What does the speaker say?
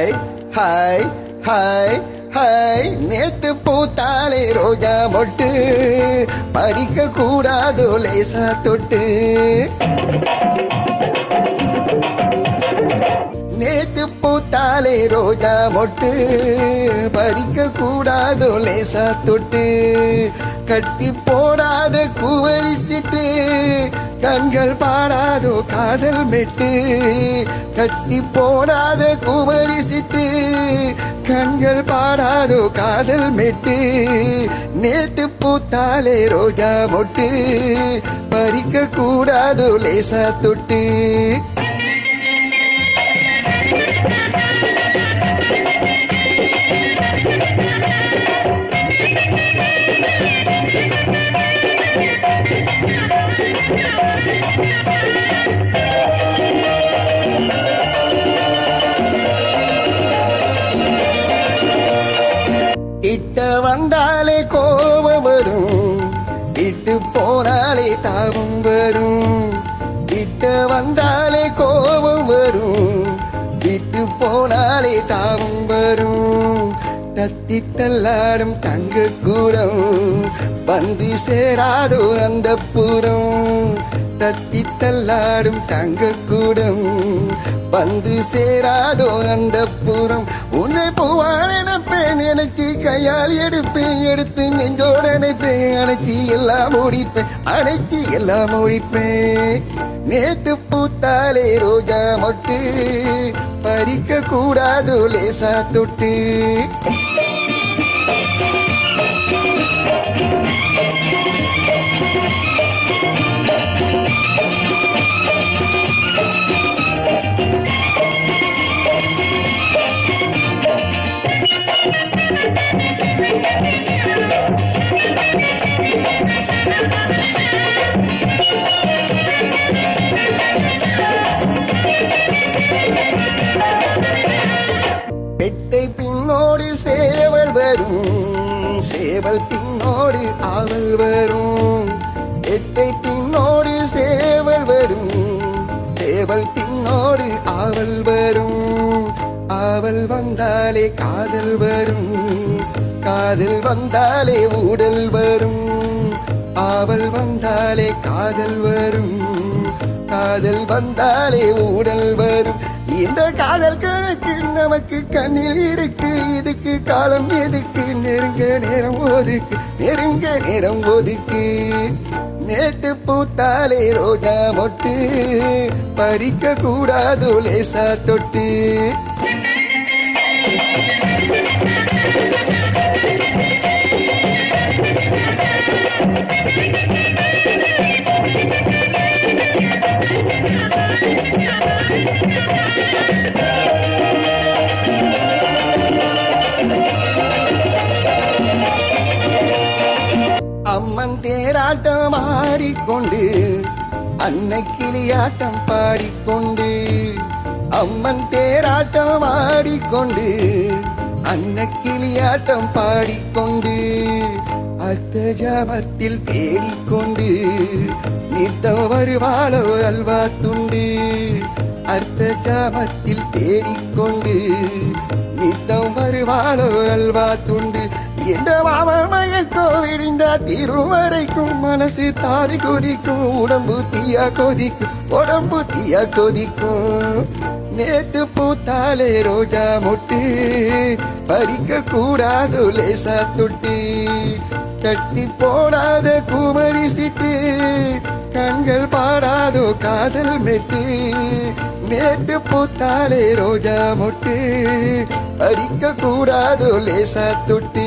Hi hi hi hi நேத்து பூத்தாலே ரோஜா மொட்டு பறிக்க கூடாதோ லேசா தொட்டு. நேத்து பூத்தாலே ரோஜா மொட்டு பறிக்க கூடாதோ லேசா தொட்டு. கட்டி போடாத கூவரிசிட்டு கண்கள் பாடாதோ காதல் மெட்டு. கட்டி போடாத கூவரிசிட்டு கண்கள் பாடாதோ காதல் மெட்டு. நேத்து பூத்தாலே ரோஜா மொட்டு பறிக்க கூடாதோ லேசா தொட்டு. இட்ட வந்தாலே கோபம் வரும், இட்டு போனாலே தாபம் வரும். இட்ட வந்தாலே கோபம் வரும், விட்டு போனாலே தாபம் வரும். தத்தி தள்ளாடும் தங்க கூடம் வந்து சேராதோ அந்த புறம். தத்தி தள்ளாடும் தங்க கூடம் வந்து சேராதோ அந்த புறம். உன்னை பூவான நினைப்பேன், நினைச்சி கையால் எடுப்பேன், எடுத்து நெஞ்சோட நினைப்பேன், அணைச்சி எல்லாம் ஓடிப்பேன், அணைச்சி எல்லாம் ஓடிப்பேன். நேத்து பூத்தாலே ரோஜா மொட்டு பறிக்க கூடாதோ லேசா தொட்டு. பெட்டை பின்னோடு சேவல் வரும், சேவல் பின்னோடு ஆவல் வரும். பெட்டை பின்னோடு சேவல் வரும், சேவல் பின்னோடு ஆவல் வரும். ஆவல் வந்தாலே காதல் வரும், காதல் வந்தாலே ஊடல் வரும். ஆவல் வந்தாலே காதல் வரும், காதல் வந்தாலே ஊடல் வரும். இந்த காதல் கணக்கு நமக்கு கண்ணில் இருக்கு, இதுக்கு காலம் எதுக்கு? நெருங்க நேரம் ஒதுக்கு, நெருங்க நேரம் ஒதுக்கு. நேத்து பூத்தாலே ரோஜா மொட்டு பறிக்க கூடாதோ லேசா தொட்டு. அம்மன் தேராட்டம் ஆடிக்கொண்டு அன்னை கிளியாட்டம் பாடிக்கொண்டு. அம்மன் தேராட்டம் ஆடிக்கொண்டு அன்னை கிளியாட்டம் பாடிக்கொண்டு. அர்த்த ஜாமத்தில் தேடிக்கொண்டு நித்தம் வருவாளோ அல்வா துண்டு. அர்த்த ஜாமத்தில் தேடிக்கொண்டு நித்தம் வருவாளோ அல்வா துண்டு. இந்த மாமயக்கோ விரிந்தா தீரும் வரைக்கும் மனசு தாவி கொதிக்கும், உடம்பு தீயா கொதிக்கும், உடம்பு தீயா கொதிக்கும். நேத்து பூத்தாலே ரோஜா மொட்டு பறிக்க கூடாதோ லேசா தொட்டு. கட்டி போடாத குமரி சிட்டு கண்கள் பாடாதோ காதல் மெட்டு. நேத்து பூத்தாலே ரோஜா மொட்டு பறிக்க கூடாதோ லேசா தொட்டு.